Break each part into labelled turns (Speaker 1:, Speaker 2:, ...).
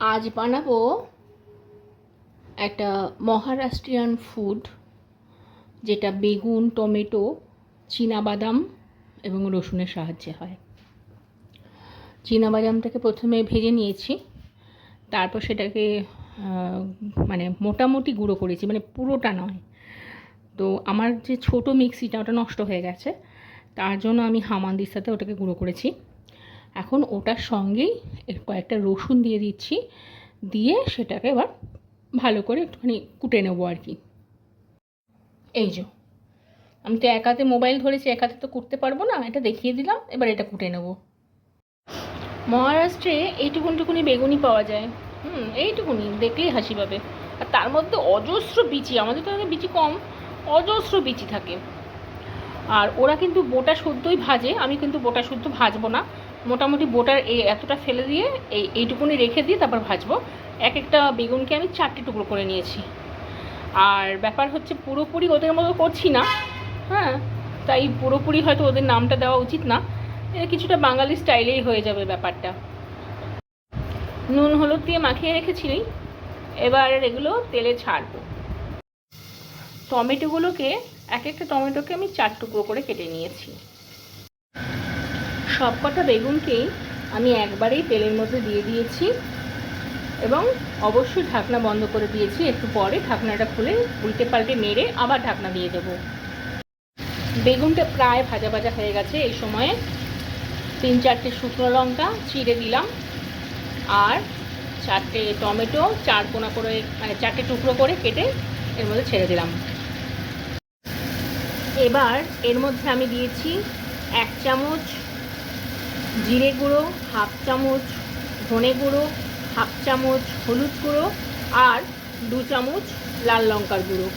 Speaker 1: আজ বানাবো একটা মহারাষ্ট্রিয়ান ফুড, যেটা বেগুন, টমেটো, চীনাবাদাম এবং রসুনের সাহায্যে হয়। চীনাবাদামটাকে প্রথমে ভেজে নিয়েছি, তারপর সেটাকে মানে মোটামুটি গুঁড়ো করেছি, মানে পুরোটা নয়। তো আমার যে ছোটো মিক্সিটা, ওটা নষ্ট হয়ে গেছে, তার জন্য আমি হামানদির সাথে ওটাকে গুঁড়ো করেছি। এখন ওটার সঙ্গেই কয়েকটা রসুন দিয়ে দিচ্ছি, দিয়ে সেটাকে এবার ভালো করে একটুখানি কুটে নেবো আর কি। এই যে আমি তো এক হাতে মোবাইল ধরেছি, এক হাতে তো কুটতে পারবো না, এটা দেখিয়ে দিলাম। এবার এটা কুটে নেব। মহারাষ্ট্রে এইটুকুনি বেগুনি পাওয়া যায়, এইটুকুনি দেখলেই হাসি পাবে। আর তার মধ্যে অজস্র বিচি, আমাদের তো বিচি কম, অজস্র বিচি থাকে। আর ওরা কিন্তু বোটা শুদ্ধই ভাজে, আমি কিন্তু বোটা শুদ্ধ ভাজবো না। মোটামুটি বোটার এতটা ফেলে দিয়ে এইটুকুনি রেখে দিয়ে তারপর ভাজবো। এক একটা বেগুনকে আমি 4টে টুকরো করে নিয়েছি। আর ব্যাপার হচ্ছে, পুরোপুরি ওদের মতো করছি না, হ্যাঁ, তাই পুরোপুরি হয়তো ওদের নামটা দেওয়া উচিত না, কিছুটা বাঙালি স্টাইলেই হয়ে যাবে ব্যাপারটা। নুন হলুদ দিয়ে মাখিয়ে রেখেছিলি, এবার এগুলো তেলে ছাড়বো। টমেটোগুলোকে, এক একটা টমেটোকে আমি 4 টুকরো করে কেটে নিয়েছি। সব কটা বেগুনকেই আমি একবারেই তেলের মধ্যে দিয়ে দিয়েছি এবং অবশ্যই ঢাকনা বন্ধ করে দিয়েছি। একটু পরে ঢাকনাটা খুলে উল্টে পাল্টে নেড়ে আবার ঢাকনা দিয়ে দেবো। বেগুনটা প্রায় ভাজা ভাজা হয়ে গেছে। এই সময়ে 3-4টে শুকনো লঙ্কা চিড়ে দিলাম, আর 4টে টমেটো 4 কোনা করে, মানে 4টে টুকরো করে কেটে এর মধ্যে ছেড়ে দিলাম। এবার এর মধ্যে আমি দিয়েছি 1 চামচ জিরে গুঁড়ো, 1/2 চামচ ধনে গুঁড়ো, 1/2 চামচ হলুদ গুঁড়ো আর 2 চামচ লাল লঙ্কার গুঁড়ো।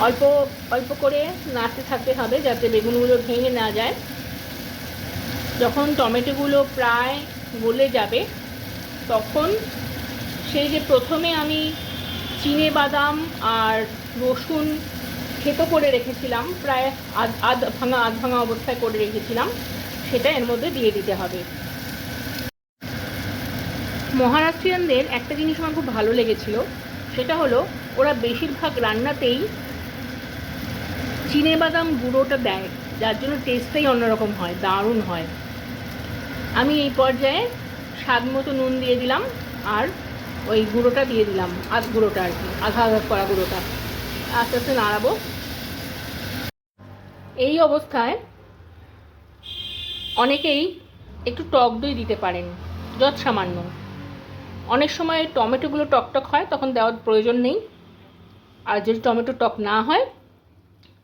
Speaker 1: অল্প অল্প করে নাড়তে থাকতে হবে যাতে বেগুনগুলো ভেঙে না যায়। যখন টমেটোগুলো প্রায় গলে যাবে, তখন সেই যে প্রথমে আমি চিনেবাদাম আর রসুন থেতো করে রেখেছিলাম, প্রায় আধ ভাঙা অবস্থায় করে রেখেছিলাম, সেটা এর মধ্যে দিয়ে দিতে হবে। মহারাষ্ট্রিয়ানদের একটা জিনিস আমার খুব ভালো লেগেছিল, সেটা হলো ওরা বেশিরভাগ রান্নাতেই চিনেবাদাম গুঁড়োটা দেয়, যার জন্য টেস্টটাই অন্যরকম হয়, দারুণ হয়। আমি এই পর্যায়ে স্বাদ মতো নুন দিয়ে দিলাম, আর ওই গুঁড়োটা দিয়ে দিলাম, গুঁড়োটা আর কি, আধা করা গুঁড়োটা। আস্তে আস্তে নাড়াবো। এই অবস্থায় অনেকেই একটু টক দই দিতে পারেন, যৎ সামান্য। অনেক সময় টমেটোগুলো টকটক হয়, তখন দেওয়ার প্রয়োজন নেই। আর যদি টমেটো টক না হয়,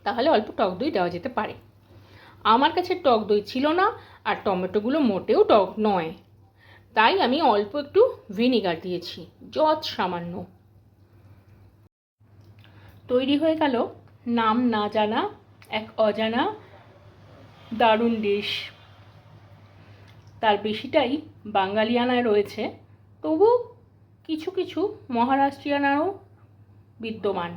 Speaker 1: তাহলে অল্প টক দই দেওয়া যেতে পারে। আমার কাছে টক দই ছিল না, আর টমেটোগুলো মোটেও টক নয়, তাই আমি অল্প একটু ভিনিগার দিয়েছি, যৎ সামান্য। তৈরি হয়ে গেল নাম না জানা এক অজানা দারুণ ডিশ। তার বেশিটাই বাঙালিয়ানায় রয়েছে, তবু কিছু কিছু মহারাষ্ট্রিয়ানারও বিদ্যমান।